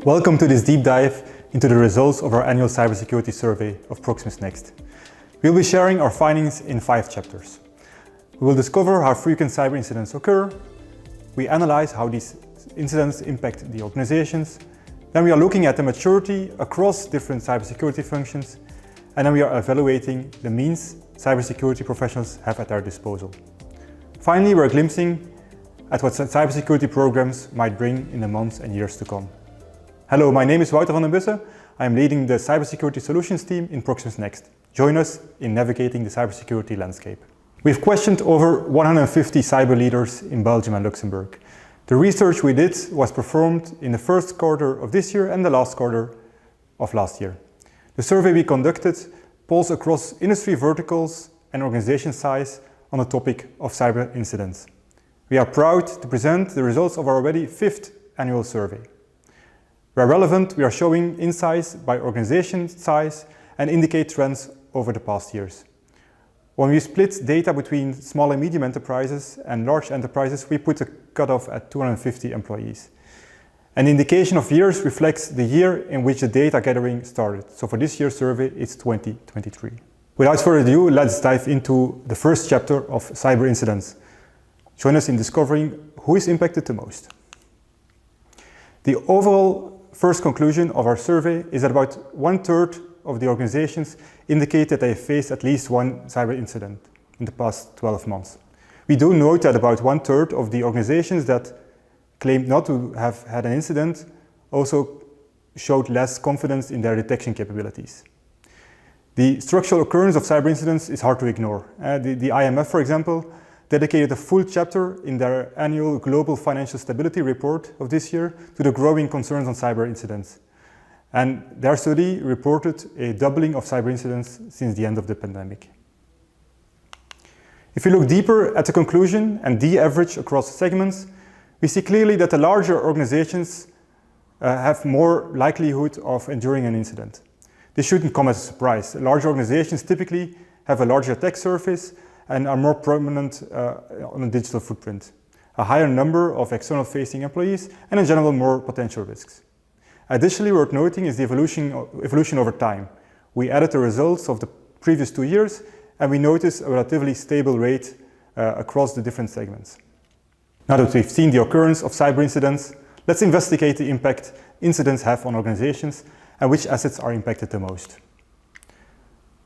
Welcome to this deep dive into the results of our annual cybersecurity survey of Proximus Next. We'll be sharing our findings in 5 chapters. We will discover how frequent cyber incidents occur, we analyze how these incidents impact the organizations, then we are looking at the maturity across different cybersecurity functions, and then we are evaluating the means cybersecurity professionals have at their disposal. Finally, we're glimpsing at what cybersecurity programs might bring in the months and years to come. Hello, my name is Wouter van den Bussen. I am leading the cybersecurity solutions team in Proximus Next. Join us in navigating the cybersecurity landscape. We've questioned over 150 cyber leaders in Belgium and Luxembourg. The research we did was performed in the first quarter of this year and the last quarter of last year. The survey we conducted polls across industry verticals and organization size on the topic of cyber incidents. We are proud to present the results of our already 5th annual survey. Where relevant, we are showing insights by organization size and indicate trends over the past years. When we split data between small and medium enterprises and large enterprises, we put a cutoff at 250 employees. An indication of years reflects the year in which the data gathering started. So for this year's survey, it's 2023. Without further ado, let's dive into the first chapter of cyber incidents. Join us in discovering who is impacted the most. The overall first conclusion of our survey is that about 1/3 of the organizations indicate that they faced at least one cyber incident in the past 12 months. We do note that about 1/3 of the organizations that claimed not to have had an incident also showed less confidence in their detection capabilities. The structural occurrence of cyber incidents is hard to ignore. The IMF, for example, dedicated a full chapter in their annual Global Financial Stability Report of this year to the growing concerns on cyber incidents. And their study reported a doubling of cyber incidents since the end of the pandemic. If we look deeper at the conclusion and the average across segments, we see clearly that the larger organizations have more likelihood of enduring an incident. This shouldn't come as a surprise. Large organizations typically have a larger attack surface and are more prominent on a digital footprint, a higher number of external-facing employees, and in general more potential risks. Additionally, worth noting is the evolution over time. We added the results of the previous 2 years, and we notice a relatively stable rate across the different segments. Now that we've seen the occurrence of cyber incidents, let's investigate the impact incidents have on organizations and which assets are impacted the most.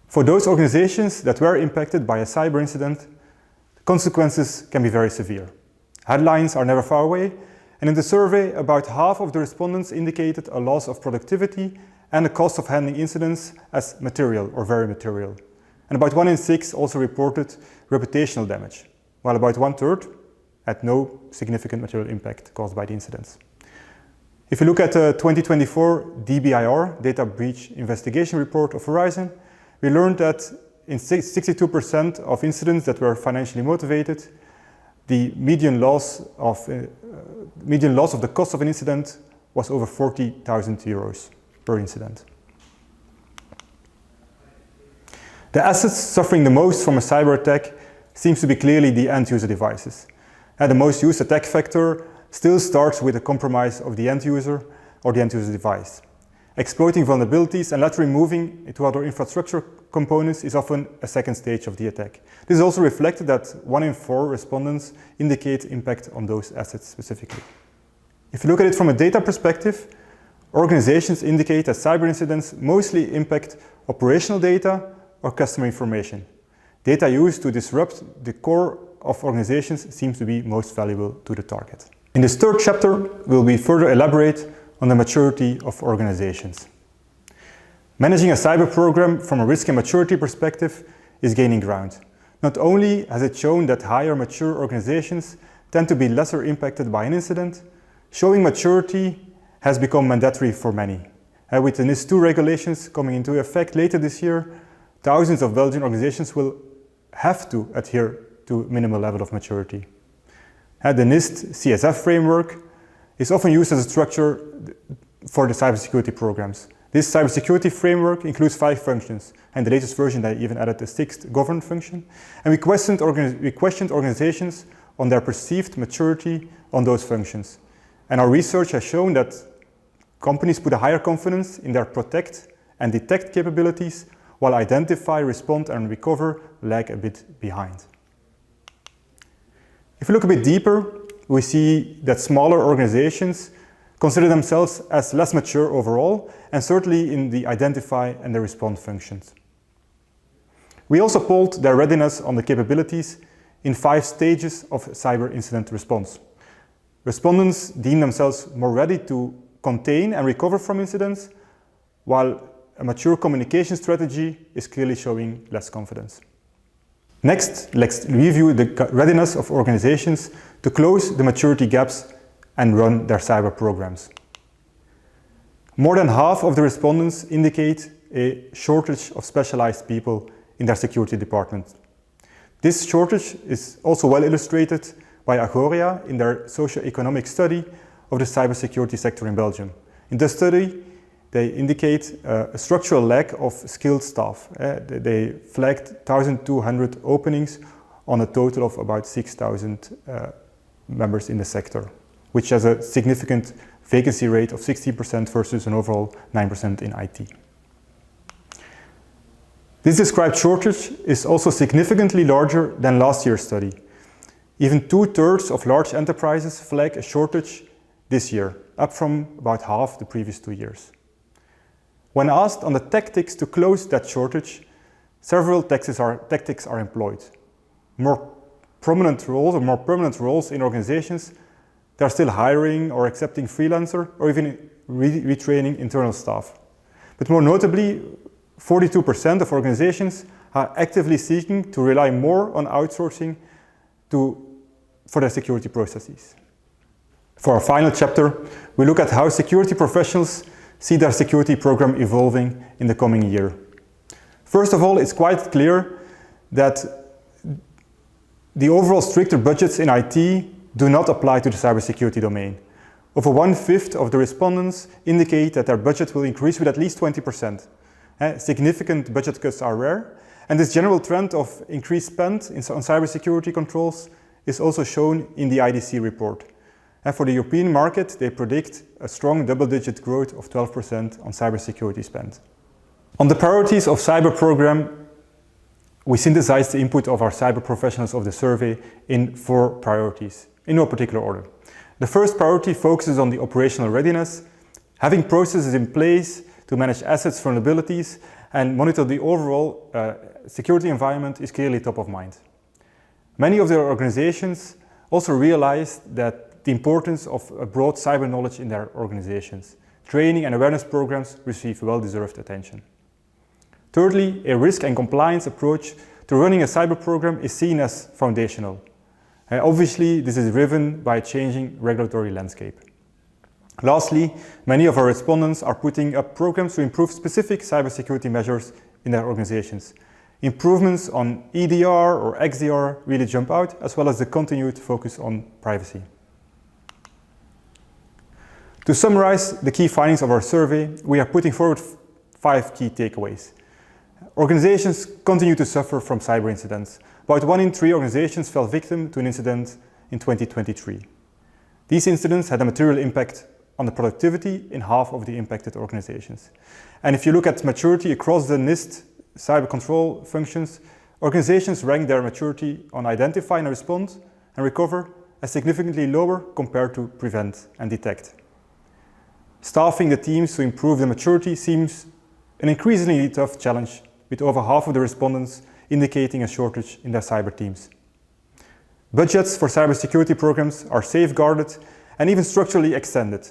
For those organizations that were impacted by a cyber incident, the consequences can be very severe. Headlines are never far away, and in the survey, about half of the respondents indicated a loss of productivity and the cost of handling incidents as material or very material. And about 1 in 6 also reported reputational damage, while about 1/3 had no significant material impact caused by the incidents. If you look at the 2024 DBIR, Data Breach Investigation Report of Horizon, we learned that in 62% of incidents that were financially motivated, the median loss of the cost of an incident was over 40,000 euros per incident. The assets suffering the most from a cyber attack seems to be clearly the end-user devices. And the most used attack vector still starts with a compromise of the end user or the end-user device. Exploiting vulnerabilities and later moving to other infrastructure components is often a second stage of the attack. This is also reflected that 1 in 4 respondents indicate impact on those assets specifically. If you look at it from a data perspective, organizations indicate that cyber incidents mostly impact operational data or customer information. Data used to disrupt the core of organizations seems to be most valuable to the target. In this 3rd chapter, we'll further elaborate on the maturity of organizations. Managing a cyber program from a risk and maturity perspective is gaining ground. Not only has it shown that higher mature organizations tend to be lesser impacted by an incident, showing maturity has become mandatory for many. With the NIS2 regulations coming into effect later this year, thousands of Belgian organizations will have to adhere to a minimal level of maturity. The NIST CSF framework is often used as a structure for the cybersecurity programs. This cybersecurity framework includes 5 functions, and the latest version they even added a 6th governance function. And we questioned organizations on their perceived maturity on those functions. And our research has shown that companies put a higher confidence in their protect and detect capabilities, while identify, respond, and recover lag a bit behind. If we look a bit deeper, we see that smaller organizations consider themselves as less mature overall, and certainly in the identify and the respond functions. We also polled their readiness on the capabilities in 5 stages of cyber incident response. Respondents deem themselves more ready to contain and recover from incidents, while a mature communication strategy is clearly showing less confidence. Next, let's review the readiness of organizations to close the maturity gaps and run their cyber programs. More than half of the respondents indicate a shortage of specialized people in their security department. This shortage is also well illustrated by Agoria in their socio-economic study of the cybersecurity sector in Belgium. In this study, they indicate a structural lack of skilled staff. They flagged 1,200 openings on a total of about 6,000 members in the sector, which has a significant vacancy rate of 16% versus an overall 9% in IT. This described shortage is also significantly larger than last year's study. Even 2/3 of large enterprises flag a shortage this year, up from about half the previous 2 years. When asked on the tactics to close that shortage, several tactics are employed. More prominent roles or more permanent roles in organizations, they are still hiring or accepting freelancer or even retraining internal staff. But more notably, 42% of organizations are actively seeking to rely more on outsourcing for their security processes. For our final chapter, we look at how security professionals see their security program evolving in the coming year. First of all, it's quite clear that the overall stricter budgets in IT do not apply to the cybersecurity domain. Over 1/5 of the respondents indicate that their budget will increase with at least 20%. Significant budget cuts are rare, and this general trend of increased spend on cybersecurity controls is also shown in the IDC report. For the European market, they predict a strong double-digit growth of 12% on cybersecurity spend. On the priorities of cyber program, we synthesized the input of our cyber professionals of the survey in 4 priorities, in no particular order. The first priority focuses on the operational readiness. Having processes in place to manage assets vulnerabilities and monitor the overall security environment is clearly top of mind. Many of their organizations also realized that the importance of a broad cyber knowledge in their organizations. Training and awareness programs receive well-deserved attention. Thirdly, a risk and compliance approach to running a cyber program is seen as foundational. Obviously, this is driven by a changing regulatory landscape. Lastly, many of our respondents are putting up programs to improve specific cybersecurity measures in their organizations. Improvements on EDR or XDR really jump out, as well as the continued focus on privacy. To summarize the key findings of our survey, we are putting forward 5 key takeaways. Organizations continue to suffer from cyber incidents. About 1 in 3 organizations fell victim to an incident in 2023. These incidents had a material impact on the productivity in half of the impacted organizations. And if you look at maturity across the NIST cyber control functions, organizations rank their maturity on identify and respond and recover as significantly lower compared to prevent and detect. Staffing the teams to improve the maturity seems an increasingly tough challenge, with over half of the respondents indicating a shortage in their cyber teams. Budgets for cybersecurity programs are safeguarded and even structurally extended.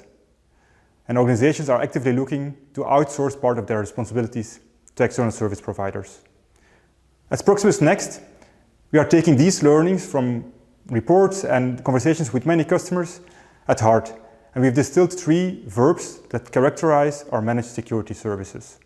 And organizations are actively looking to outsource part of their responsibilities to external service providers. As Proximus Next, we are taking these learnings from reports and conversations with many customers at heart. And we've distilled 3 verbs that characterize our managed security services.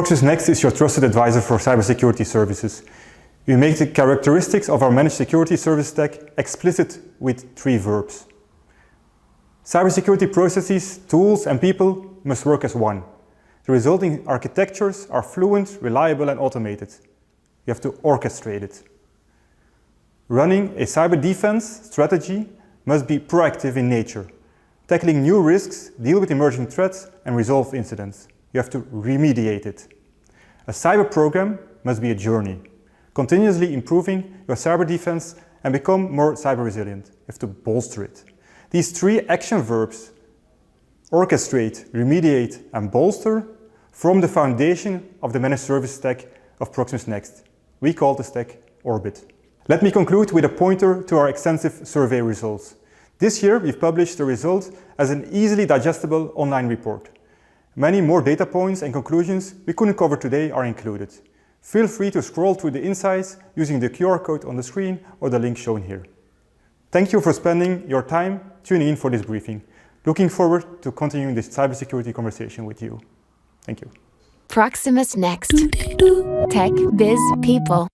Proximus Next is your trusted advisor for cybersecurity services. We make the characteristics of our managed security service stack explicit with 3 verbs. Cybersecurity processes, tools, and people must work as one. The resulting architectures are fluent, reliable, and automated. You have to orchestrate it. Running a cyber defense strategy must be proactive in nature, tackling new risks, deal with emerging threats, and resolve incidents. You have to remediate it. A cyber program must be a journey, continuously improving your cyber defense and become more cyber resilient. You have to bolster it. These 3 action verbs, orchestrate, remediate, and bolster, form the foundation of the managed service stack of Proximus Next. We call the stack Orbit. Let me conclude with a pointer to our extensive survey results. This year, we've published the results as an easily digestible online report. Many more data points and conclusions we couldn't cover today are included. Feel free to scroll through the insights using the QR code on the screen or the link shown here. Thank you for spending your time tuning in for this briefing. Looking forward to continuing this cybersecurity conversation with you. Thank you. Proximus Next. Tech Biz People.